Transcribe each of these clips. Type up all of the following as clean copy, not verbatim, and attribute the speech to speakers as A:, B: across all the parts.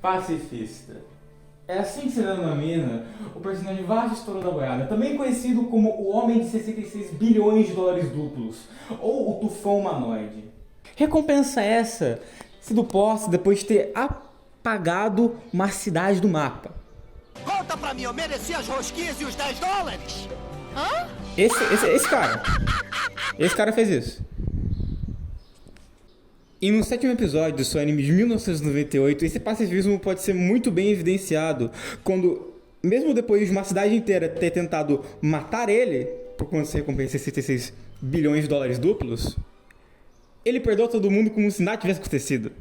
A: Pacifista. É assim que se denomina o personagem Vashti Touro da Boiada, também conhecido como o Homem de 66 bilhões de dólares duplos, ou o Tufão Humanoide. Recompensa essa sido posta depois de ter apagado uma cidade do mapa.
B: Conta pra mim, eu mereci as rosquinhas e os 10 dólares?
C: Hã?
A: Esse cara fez isso. E no 7º episódio do seu anime de 1998, esse pacifismo pode ser muito bem evidenciado quando, mesmo depois de uma cidade inteira ter tentado matar ele, por conta de recompensa 66 bilhões de dólares duplos, ele perdoa todo mundo como se nada tivesse acontecido.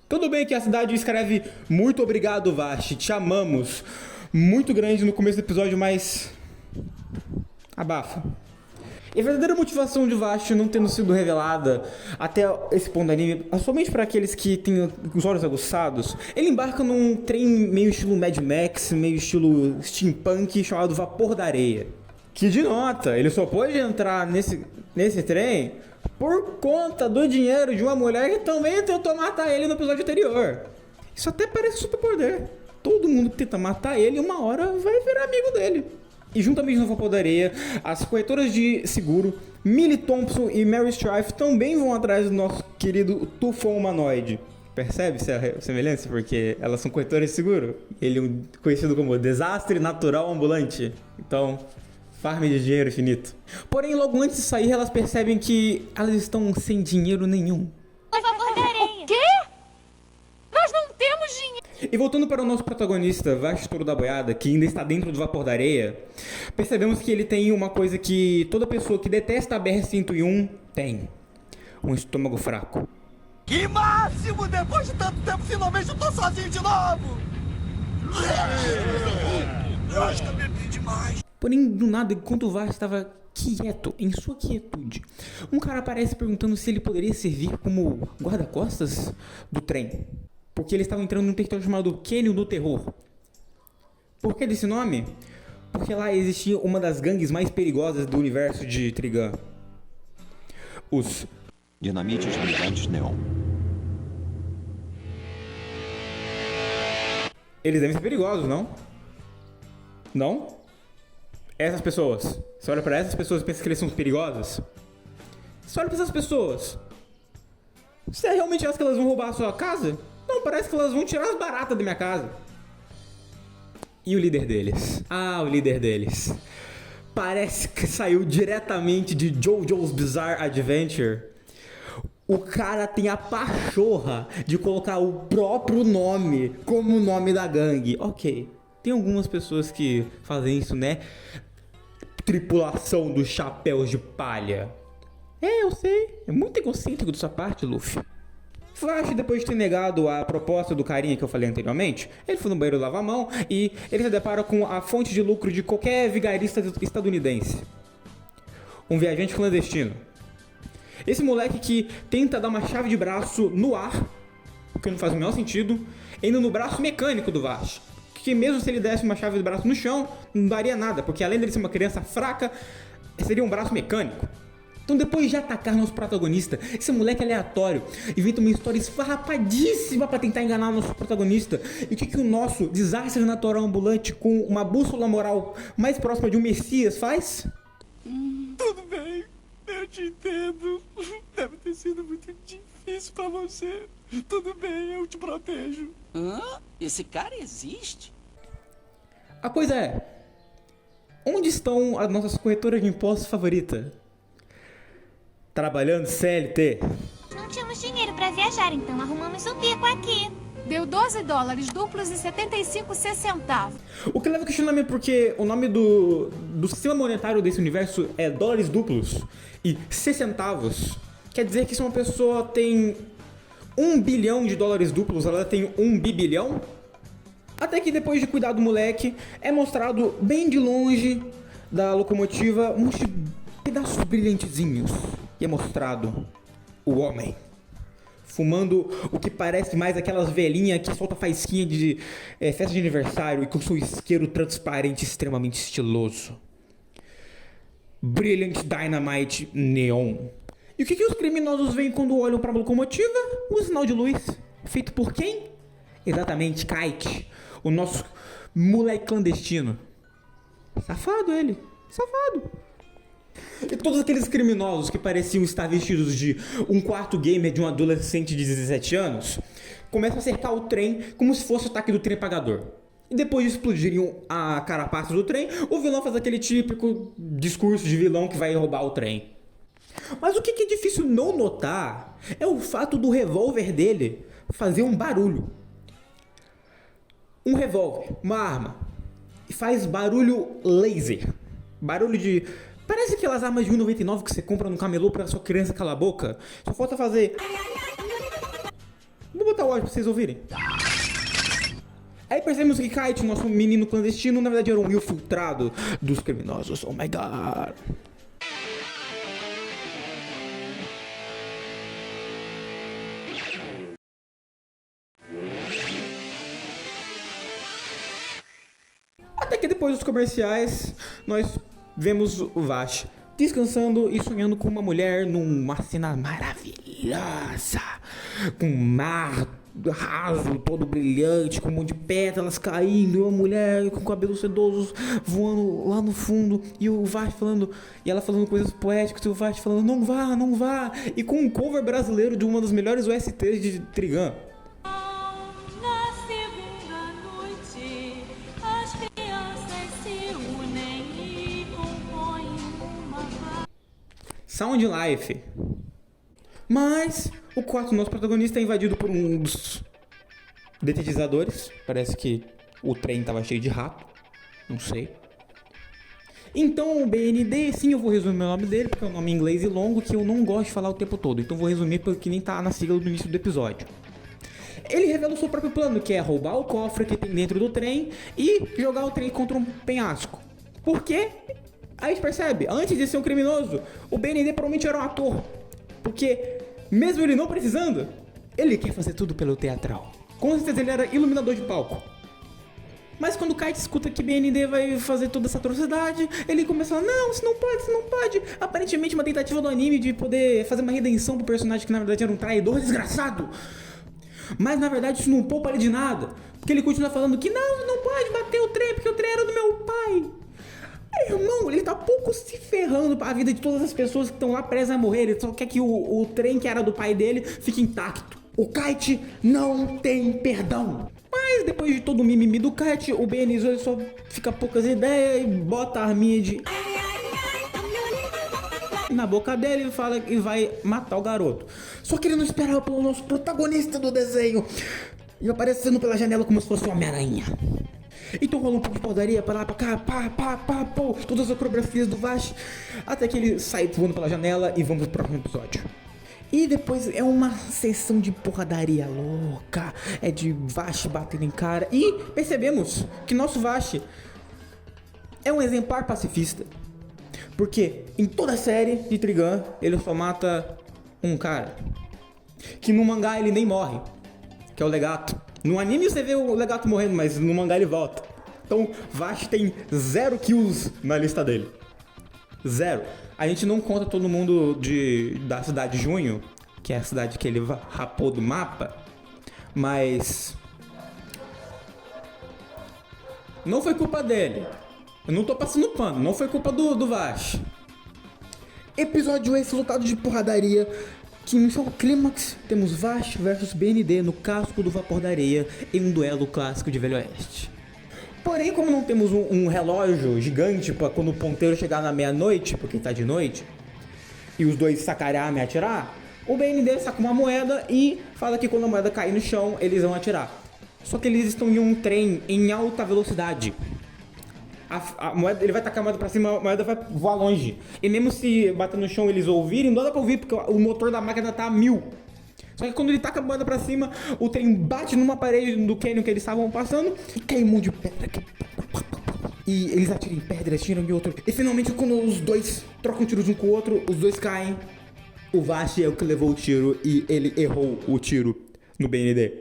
A: Tudo bem que a cidade escreve "Muito obrigado, Vashti, te amamos", muito grande no começo do episódio, mas abafa. E a verdadeira motivação de Vashti não tendo sido revelada até esse ponto do anime, somente para aqueles que têm os olhos aguçados, ele embarca num trem meio estilo Mad Max, meio estilo steampunk, chamado Vapor da Areia. Que de nota, ele só pôde entrar nesse trem por conta do dinheiro de uma mulher que também tentou matar ele no episódio anterior. Isso até parece superpoder. Todo mundo que tenta matar ele, uma hora vai virar amigo dele. E juntamente no Vapor da Areia, as corretoras de seguro Millie Thompson e Mary Strife também vão atrás do nosso querido Tufão Humanoide. Percebe-se a semelhança? Porque elas são corretoras de seguro. Ele é conhecido como desastre natural ambulante. Então, farm de dinheiro infinito. Porém, logo antes de sair, elas percebem que elas estão sem dinheiro nenhum.
C: O Vapor da Areia. Quê? Nós não temos dinheiro.
A: E voltando para o nosso protagonista, Vashti Touro da Boiada, que ainda está dentro do Vapor da Areia, percebemos que ele tem uma coisa que toda pessoa que detesta a BR-101 tem: um estômago fraco.
B: Que máximo! Depois de tanto tempo, finalmente eu tô sozinho de novo! Eu acho que eu bebi demais.
A: Porém, do nada, enquanto o Vashti estava quieto, em sua quietude, um cara aparece perguntando se ele poderia servir como guarda-costas do trem. Porque eles estavam entrando num território chamado Cânion do Terror. Por que desse nome? Porque lá existia uma das gangues mais perigosas do universo de Trigun. Os
D: Dinamites Brilhantes Neon.
A: Eles devem ser perigosos, não? Não? Essas pessoas. Você olha pra essas pessoas e pensa que eles são perigosas? Você olha pra essas pessoas. Você realmente acha que elas vão roubar a sua casa? Não, parece que elas vão tirar as baratas da minha casa. E o líder deles? Ah, o líder deles. Parece que saiu diretamente de JoJo's Bizarre Adventure. O cara tem a pachorra de colocar o próprio nome como o nome da gangue. Ok, tem algumas pessoas que fazem isso, né? Tripulação dos chapéus de palha. É, eu sei. É muito egocêntrico da sua parte, Luffy. Flash, depois de ter negado a proposta do carinha que eu falei anteriormente, ele foi no banheiro lavar a mão e ele se depara com a fonte de lucro de qualquer vigarista estadunidense. Um viajante clandestino. Esse moleque que tenta dar uma chave de braço no ar, o que não faz o menor sentido, indo no braço mecânico do Vashti. Que mesmo se ele desse uma chave de braço no chão, não daria nada, porque além dele ser uma criança fraca, seria um braço mecânico. Então, depois de atacar nosso protagonista, esse moleque aleatório inventa uma história esfarrapadíssima pra tentar enganar nosso protagonista. E o que o nosso desastre natural ambulante com uma bússola moral mais próxima de um Messias faz?
B: Tudo bem, eu te entendo. Deve ter sido muito difícil pra você. Tudo bem, eu te protejo.
E: Hã? Esse cara existe?
A: A coisa é, onde estão as nossas corretoras de impostos favoritas? Trabalhando CLT.
C: Não tínhamos dinheiro pra viajar, então arrumamos o bico aqui.
F: Deu 12 dólares duplos e 75 centavos.
A: O que leva a questionamento porque o nome do sistema monetário desse universo é dólares duplos e 6 centavos. Quer dizer que se uma pessoa tem 1 bilhão de dólares duplos, ela tem 1 bibilhão? Até que depois de cuidar do moleque, é mostrado bem de longe da locomotiva uns pedaços brilhantezinhos. E é mostrado o homem fumando o que parece mais aquelas velhinhas que solta faísquinha de festa de aniversário e com seu isqueiro transparente extremamente estiloso. Brilliant Dynamite Neon. E o que os criminosos veem quando olham para a locomotiva? Um sinal de luz. Feito por quem? Exatamente, Kite. O nosso moleque clandestino. Safado ele. Safado. E todos aqueles criminosos que pareciam estar vestidos de um quarto gamer de um adolescente de 17 anos começam a cercar o trem como se fosse o ataque do trem pagador. E depois de explodirem a carapaça do trem, o vilão faz aquele típico discurso de vilão que vai roubar o trem. Mas o que é difícil não notar é o fato do revólver dele fazer um barulho. Um revólver, uma arma, faz barulho laser. Barulho de... Parece aquelas armas de 1,99 que você compra no camelô pra sua criança calar a boca. Só falta fazer... Vou botar o áudio pra vocês ouvirem. Aí percebemos que Kite, nosso menino clandestino, na verdade era um infiltrado dos criminosos. Oh my god. Até que depois dos comerciais, nós vemos o Vash descansando e sonhando com uma mulher numa cena maravilhosa, com um mar raso, todo brilhante, com um monte de pétalas caindo, uma mulher com cabelos sedosos voando lá no fundo, e o Vash falando, e ela falando coisas poéticas, e o Vash falando, não vá, não vá, e com um cover brasileiro de uma das melhores OSTs de Trigun.
C: Na segunda noite, as crianças se unem e compõem uma...
A: Sound Life. Mas o quarto nosso protagonista é invadido por um dos detetizadores. Parece que o trem estava cheio de rato. Não sei. Então o BND, sim, eu vou resumir o nome dele, porque é um nome em inglês e longo que eu não gosto de falar o tempo todo. Então vou resumir porque nem tá na sigla do início do episódio. Ele revela o seu próprio plano, que é roubar o cofre que tem dentro do trem e jogar o trem contra um penhasco. Por quê? Aí a gente percebe, antes de ser um criminoso, o BND provavelmente era um ator. Porque, mesmo ele não precisando, ele quer fazer tudo pelo teatral. Com certeza ele era iluminador de palco. Mas quando o Kite escuta que BND vai fazer toda essa atrocidade, ele começa a falar, não, isso não pode, isso não pode. Aparentemente uma tentativa do anime de poder fazer uma redenção pro personagem que na verdade era um traidor desgraçado. Mas na verdade isso não poupa ele de nada. Porque ele continua falando que não pode bater o trem, porque o trem era do meu pai. Irmão, ele tá pouco se ferrando pra vida de todas as pessoas que estão lá presas a morrer. Ele só quer que o trem que era do pai dele fique intacto. O Kite não tem perdão. Mas depois de todo o mimimi do Kite, o BNZ só fica poucas ideias e bota a arminha de... na boca dele e fala que vai matar o garoto. Só que ele não esperava pelo nosso protagonista do desenho. E aparecendo pela janela como se fosse uma Homem-Aranha. Então rola um pouco de porradaria pra lá, pra cá, pá, pô, todas as coreografias do Vash, até que ele sai voando pela janela e vamos pro próximo episódio. E depois é uma sessão de porradaria louca, é de Vash batendo em cara, e percebemos que nosso Vash é um exemplar pacifista. Porque em toda a série de Trigun, ele só mata um cara, que no mangá ele nem morre, que é o Legato. No anime você vê o Legato morrendo, mas no mangá ele volta. Então Vash tem 0 kills na lista dele. 0. A gente não conta todo mundo da cidade de Junho, que é a cidade que ele rapou do mapa. Mas... não foi culpa dele. Eu não tô passando pano, não foi culpa do Vash. Episódio esse lotado de porradaria. Que no seu clímax temos Vash versus BND no casco do vapor da areia em um duelo clássico de Velho Oeste. Porém, como não temos um relógio gigante para quando o ponteiro chegar na meia-noite, porque tá de noite, e os dois sacarem a arma e atirar, o BND saca uma moeda e fala que quando a moeda cair no chão, eles vão atirar. Só que eles estão em um trem em alta velocidade. A moeda, ele vai tacar a moeda pra cima, a moeda vai voar longe. E mesmo se bater no chão eles ouvirem, não dá pra ouvir, porque o motor da máquina tá a 1000. Só que quando ele taca a moeda pra cima, o trem bate numa parede do canyon que eles estavam passando e cai um monte de pedra. E eles atiram em pedras, tiram de outro. E finalmente, quando os dois trocam tiros um com o outro, os dois caem. O Vash é o que levou o tiro e ele errou o tiro no BND.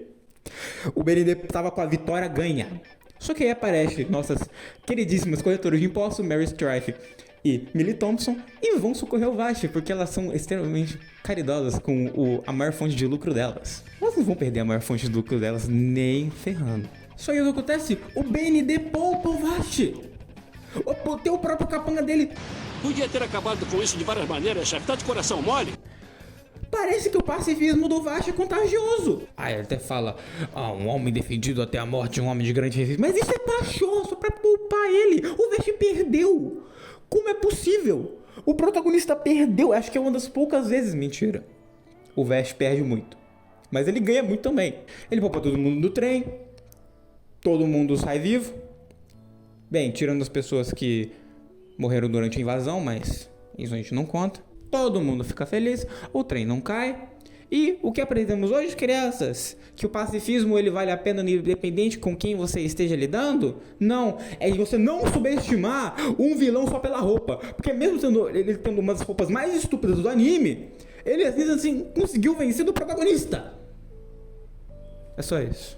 A: O BND tava com a vitória ganha. Só que aí aparece nossas queridíssimas corretoras de impostos, Mary Strife e Millie Thompson e vão socorrer o Vashti, porque elas são extremamente caridosas com a maior fonte de lucro delas. Elas não vão perder a maior fonte de lucro delas nem ferrando. Só que o que acontece? O BND poupa o Vashti. Tem o próprio capanga dele.
B: Podia ter acabado com isso de várias maneiras, chefe. Tá de coração mole?
A: Parece que o pacifismo do Vashti é contagioso. Aí ele até fala, um homem defendido até a morte, um homem de grande resistência. Mas isso é pachoso pra poupar ele. O Vashti perdeu. Como é possível? O protagonista perdeu. Acho que é uma das poucas vezes, mentira. O Vashti perde muito. Mas ele ganha muito também. Ele poupa todo mundo do trem. Todo mundo sai vivo. Bem, tirando as pessoas que morreram durante a invasão, mas isso a gente não conta. Todo mundo fica feliz, o trem não cai. E o que aprendemos hoje, crianças? Que o pacifismo ele vale a pena independente com quem você esteja lidando? Não, é de você não subestimar um vilão só pela roupa. Porque mesmo ele tendo uma das roupas mais estúpidas do anime, ele às vezes assim conseguiu vencer do protagonista. É só isso.